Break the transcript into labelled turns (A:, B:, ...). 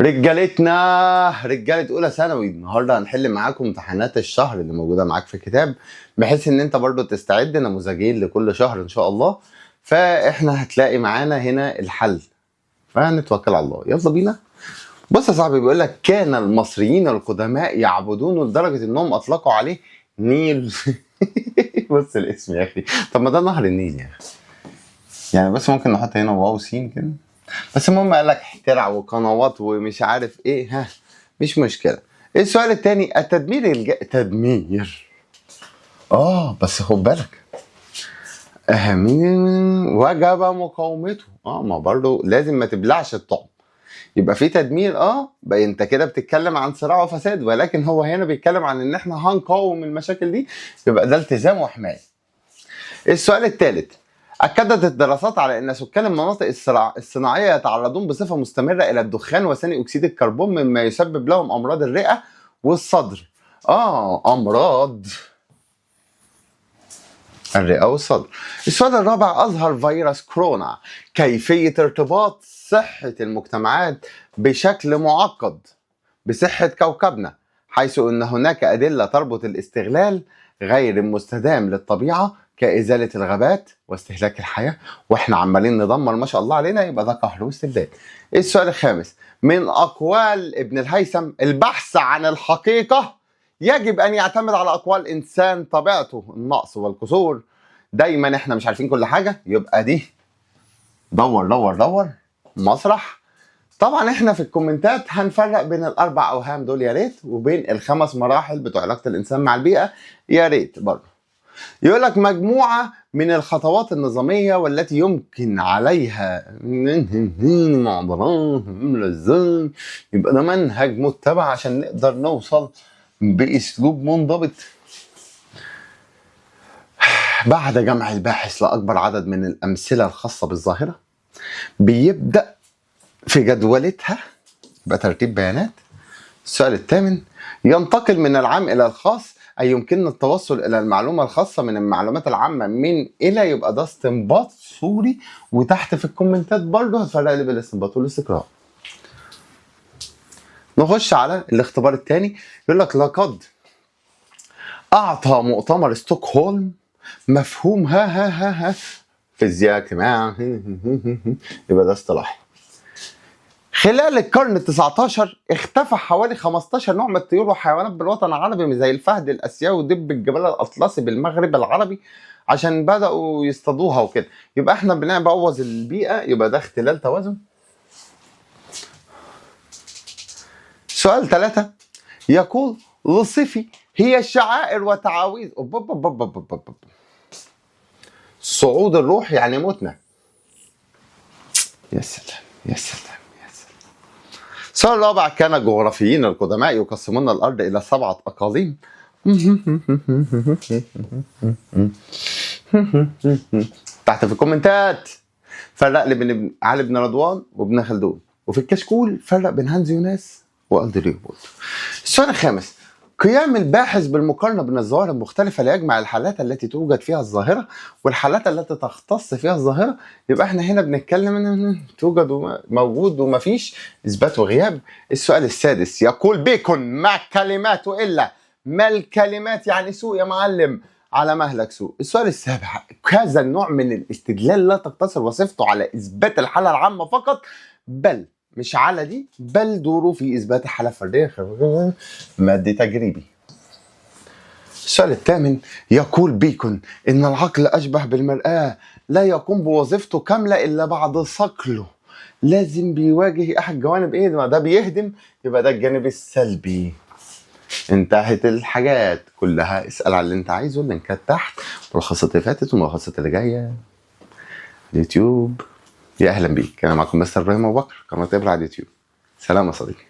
A: رجالتنا رجالة أولى ثانوي، النهارده هنحل معاكم امتحانات الشهر اللي موجودة معاك في الكتاب، بحيث إن أنت برضو تستعد نموذجين لكل شهر إن شاء الله. فإحنا هتلاقي معانا هنا الحل، فنتوكل على الله. يلا بينا. بص يا صاحبي، بيقول لك كان المصريين القدماء يعبدونه لدرجة إنهم أطلقوا عليه نيل. بص الاسم يا أخي، طب ما ده نهر النيل يا أخي. يعني بس ممكن نحط هنا واو سين كده، بس المهم قال لك اخترع وقنوات ومش عارف ايه. ها مش مشكله. السؤال الثاني، التدمير تدمير بس خد بالك وجب مقاومته. ما برضه لازم ما تبلعش الطعم. يبقى في تدمير بقى انت كده بتتكلم عن صراع وفساد، ولكن هو هنا بيتكلم عن ان احنا هنقاوم المشاكل دي، يبقى ده التزام وحمايه. السؤال الثالث، أكدت الدراسات على أن سكان المناطق الصناعية يتعرضون بصفة مستمرة إلى الدخان وثاني أكسيد الكربون، مما يسبب لهم أمراض الرئة والصدر. أمراض الرئة والصدر. السؤال الرابع، أظهر فيروس كورونا كيفية ارتباط صحة المجتمعات بشكل معقد بصحة كوكبنا، حيث أن هناك أدلة تربط الاستغلال غير المستدام للطبيعة كإزالة الغابات واستهلاك الحياة، واحنا عمالين ندمر ما شاء الله علينا، يبقى ده قهر واستبداد. السؤال الخامس، من أقوال ابن الهيثم، البحث عن الحقيقة يجب أن يعتمد على أقوال إنسان طبيعته النقص والقصور. دايما احنا مش عارفين كل حاجة، يبقى دي دور دور دور مسرح. طبعا احنا في الكومنتات هنفرق بين الاربع اوهام دول يا ريت، وبين الخمس مراحل بتوع علاقه الانسان مع البيئه يا ريت برضه. يقول لك مجموعه من الخطوات النظاميه والتي يمكن عليها يبقى ده منهج متبع عشان نقدر نوصل باسلوب منضبط. بعد جمع الباحث لاكبر عدد من الامثله الخاصه بالظاهره، بيبدا في جدولتها يبقى ترتيب بيانات. السؤال الثامن، ينتقل من العام إلى الخاص، أي يمكننا التوصل إلى المعلومة الخاصة من المعلومات العامة من إلى، يبقى ده استنباط صوري. وتحت في الكومنتات برضه هتفرق لي بين الاستنباط والاستقراء. نخش على الاختبار الثاني. يقول لك لقد أعطى مؤتمر ستوكهولم مفهوم فيزياء اجتماع يبقى ده اصطلاحي. خلال القرن ال19 اختفى حوالي 15 نوع من الطيور والحيوانات بالوطن العربي، زي الفهد الاسيوي ودب الجبال الاطلسي بالمغرب العربي، عشان بداوا يصطادوها وكده. يبقى احنا بنبوظ البيئه، يبقى ده اختلال توازن. سؤال 3، يقول لصفي هي الشعائر وتعاويذ صعود الروح يعني موتنا. يا سلام يا سلام. السؤال الرابع، كان الجغرافيين القدماء يقسمون الأرض إلى 7 أقاليم. تحت في الكومنتات فرق لي بين علي بن رضوان وابن خلدون، وفي الكشكول فرق بين هانز يوناس والدر ليوبولد. السؤال الخامس، قيام الباحث بالمقارنة بين الظواهر المختلفة ليجمع الحالات التي توجد فيها الظاهرة والحالات التي تختص فيها الظاهرة. يبقى احنا هنا بنتكلم ان توجد وموجود ومفيش، اثبات وغياب. السؤال السادس، يقول بيكون ما الكلمات الا ما الكلمات يعني سوء يا معلم، على مهلك سوء. السؤال السابع، هذا النوع من الاستدلال لا تقتصر وظيفته على اثبات الحالة العامة فقط، بل مش على دي، بل دوره في إثبات حالة فردية مادي تجريبي. السؤال الثامن، يقول بيكون إن العقل أشبه بالمرآة، لا يقوم بوظيفته كاملة إلا بعد صقله، لازم بيواجه أحد جوانب ده بيهدم، يبقى ده الجانب السلبي. انتهت الحاجات كلها. اسأل على اللي انت عايزه، اللينكات تحت، ملخصات اللي فاتت والملخصات اللي جاية. اليوتيوب، يا اهلا بيك، انا معكم مستر ابراهيم ابو بكر، قناه ابرع على اليوتيوب. سلام يا صديقي.